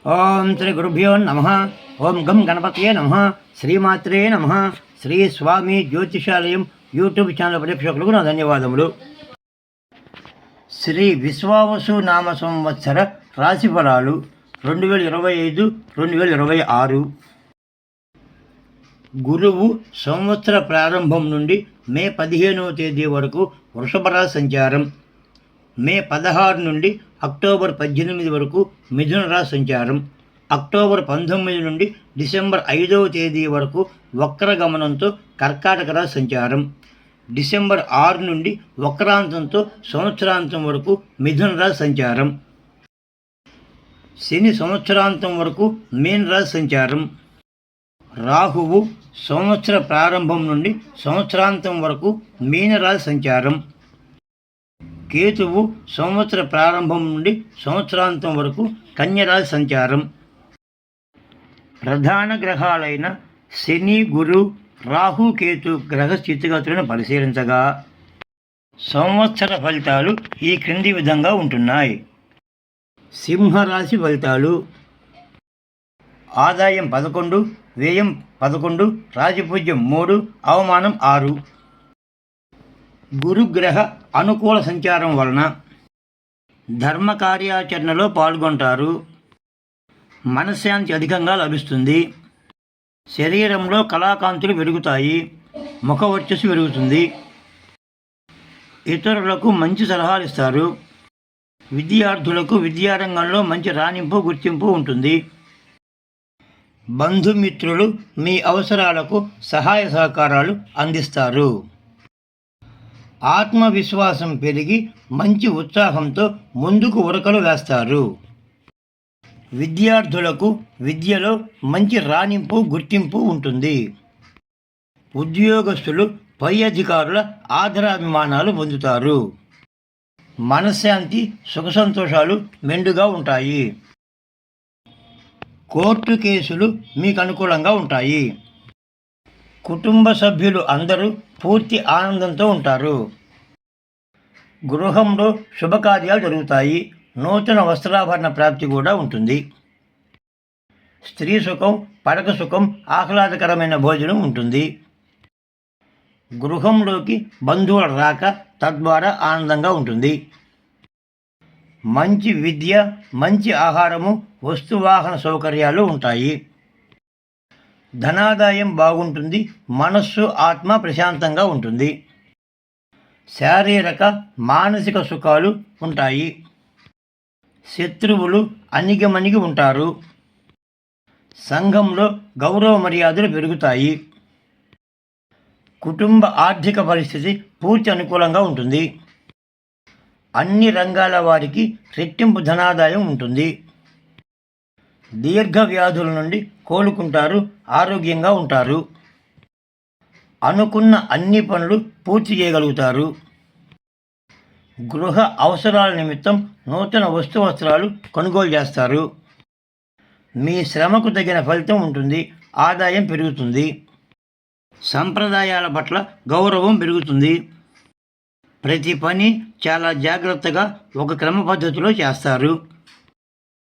ఓం శ్రీ గురుభ్యో నమ. ఓం గం గణపతయే నమ. శ్రీమాత్రే నమ. శ్రీ స్వామి జ్యోతిషాలయం యూట్యూబ్ ఛానల్ ప్రేక్షకులకు నా ధన్యవాదములు. శ్రీ విశ్వావసు నామ సంవత్సర రాశిఫలాలు 2025-2026. గురువు సంవత్సర ప్రారంభం నుండి మే 15వ తేదీ వరకు వృషభ రాశి సంచారం, మే 16 నుండి అక్టోబర్ 18 వరకు మిథున రాశి సంచారం, అక్టోబర్ 19 నుండి డిసెంబర్ 5వ తేదీ వరకు వక్రగమనంతో కర్కాటక రాశి సంచారం, డిసెంబర్ 6 నుండి వక్రాంతంతో సంవత్సరాంతం వరకు మిథున రాశి సంచారం, శని సంవత్సరాంతం వరకు మీన రాశి సంచారం, రాహువు సంవత్సర ప్రారంభం నుండి సంవత్సరాంతం వరకు మీనరాశి సంచారం, కేతువు సంవత్సర ప్రారంభం నుండి సంవత్సరాంతం వరకు కన్యరాశి సంచారం. ప్రధాన గ్రహాలైన శని, గురు, రాహు, కేతు గ్రహ స్థితిగతులను పరిశీలించగా సంవత్సర ఫలితాలు ఈ క్రింది విధంగా ఉంటున్నాయి. సింహరాశి ఫలితాలు: ఆదాయం 11, వ్యయం 11, రాజపూజ్యం 3, అవమానం 6. గురుగ్రహ అనుకూల సంచారం వలన ధర్మ కార్యాచరణలో పాల్గొంటారు. మనశ్శాంతి అధికంగా లభిస్తుంది. శరీరంలో కళాకాంతులు పెరుగుతాయి. ముఖ వర్చస్సు పెరుగుతుంది. ఇతరులకు మంచి సలహాలు ఇస్తారు. విద్యార్థులకు విద్యారంగంలో మంచి రాణింపు, గుర్తింపు ఉంటుంది. బంధుమిత్రులు మీ అవసరాలకు సహాయ సహకారాలు అందిస్తారు. ఆత్మవిశ్వాసం పెరిగి మంచి ఉత్సాహంతో ముందుకు ఉరకలు వేస్తారు. విద్యార్థులకు విద్యలో మంచి రాణింపు, గుర్తింపు ఉంటుంది. ఉద్యోగస్తులు పై అధికారుల ఆదరాభిమానాలు పొందుతారు. మనశ్శాంతి, సుఖ సంతోషాలు మెండుగా ఉంటాయి. కోర్టు కేసులు మీకు అనుకూలంగా ఉంటాయి. కుటుంబ సభ్యులు అందరూ పూర్తి ఆనందంతో ఉంటారు. గృహంలో శుభకార్యాలు జరుగుతాయి. నూతన వస్త్రాభరణ ప్రాప్తి కూడా ఉంటుంది. స్త్రీ సుఖం, పడక సుఖం, ఆహ్లాదకరమైన భోజనం ఉంటుంది. గృహంలోకి బంధువుల రాక, తద్వారా ఆనందంగా ఉంటుంది. మంచి విద్య, మంచి ఆహారము, వస్తువాహన సౌకర్యాలు ఉంటాయి. ధనాదాయం బాగుంటుంది. మనస్సు, ఆత్మ ప్రశాంతంగా ఉంటుంది. శారీరక, మానసిక సుఖాలు ఉంటాయి. శత్రువులు అణిగిమణిగి ఉంటారు. సంఘంలో గౌరవ మర్యాదలు పెరుగుతాయి. కుటుంబ ఆర్థిక పరిస్థితి పూర్తి అనుకూలంగా ఉంటుంది. అన్ని రంగాల వారికి రెట్టింపు ధనాదాయం ఉంటుంది. దీర్ఘ వ్యాధుల నుండి కోలుకుంటారు. ఆరోగ్యంగా ఉంటారు. అనుకున్న అన్ని పనులు పూర్తి చేయగలుగుతారు. గృహ అవసరాల నిమిత్తం నూతన వస్త్రాలు కొనుగోలు చేస్తారు. మీ శ్రమకు తగిన ఫలితం ఉంటుంది. ఆదాయం పెరుగుతుంది. సంప్రదాయాల పట్ల గౌరవం పెరుగుతుంది. ప్రతి పని చాలా జాగ్రత్తగా ఒక క్రమ పద్ధతిలో చేస్తారు.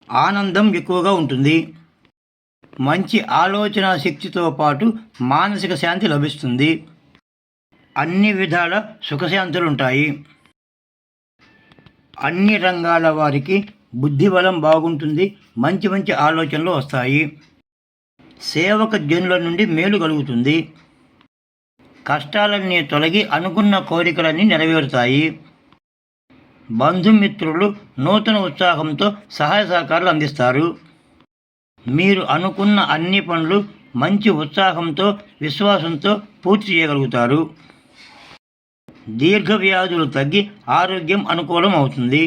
ఆనందం ఎక్కువగా ఉంటుంది. మంచి ఆలోచన శక్తితో పాటు మానసిక శాంతి లభిస్తుంది. అన్ని విధాల సుఖశాంతులు ఉంటాయి. అన్ని రంగాల వారికి బుద్ధిబలం బాగుంటుంది. మంచి మంచి ఆలోచనలు వస్తాయి. సేవక జనుల నుండి మేలు కలుగుతుంది. కష్టాలన్నీ తొలగి అనుకున్న కోరికలన్నీ నెరవేరుతాయి. బంధుమిత్రులు నూతన ఉత్సాహంతో సహాయ సహకారాలు అందిస్తారు. మీరు అనుకున్న అన్ని పనులు మంచి ఉత్సాహంతో, విశ్వాసంతో పూర్తి చేయగలుగుతారు. దీర్ఘ వ్యాధులు తగ్గి ఆరోగ్యం అనుకూలం అవుతుంది.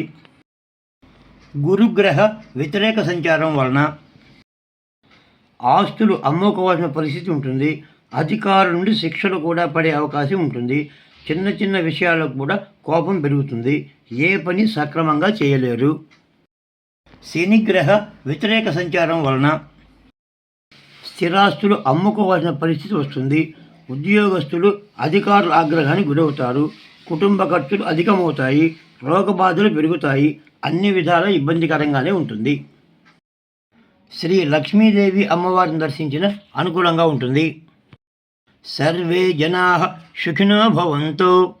గురుగ్రహ వ్యతిరేక సంచారం వలన ఆస్తులు అమ్ముకోవాల్సిన పరిస్థితి ఉంటుంది. అధికారుల నుండి శిక్షలు కూడా పడే అవకాశం ఉంటుంది. చిన్న చిన్న విషయాలకు కూడా కోపం పెరుగుతుంది. ఏ పని సక్రమంగా చేయలేరు. శనిగ్రహ వ్యతిరేక సంచారం వలన స్థిరాస్తులు అమ్ముకోవాల్సిన పరిస్థితి వస్తుంది. ఉద్యోగస్తులు అధికారుల ఆగ్రహానికి గురవుతారు. కుటుంబ ఖర్చులు అధికమవుతాయి. రోగబాధలు పెరుగుతాయి. అన్ని విధాల ఇబ్బందికరంగానే ఉంటుంది. శ్రీ లక్ష్మీదేవి అమ్మవారిని దర్శించిన అనుకూలంగా ఉంటుంది. సర్వే జనాః సుఖినో భవంతు.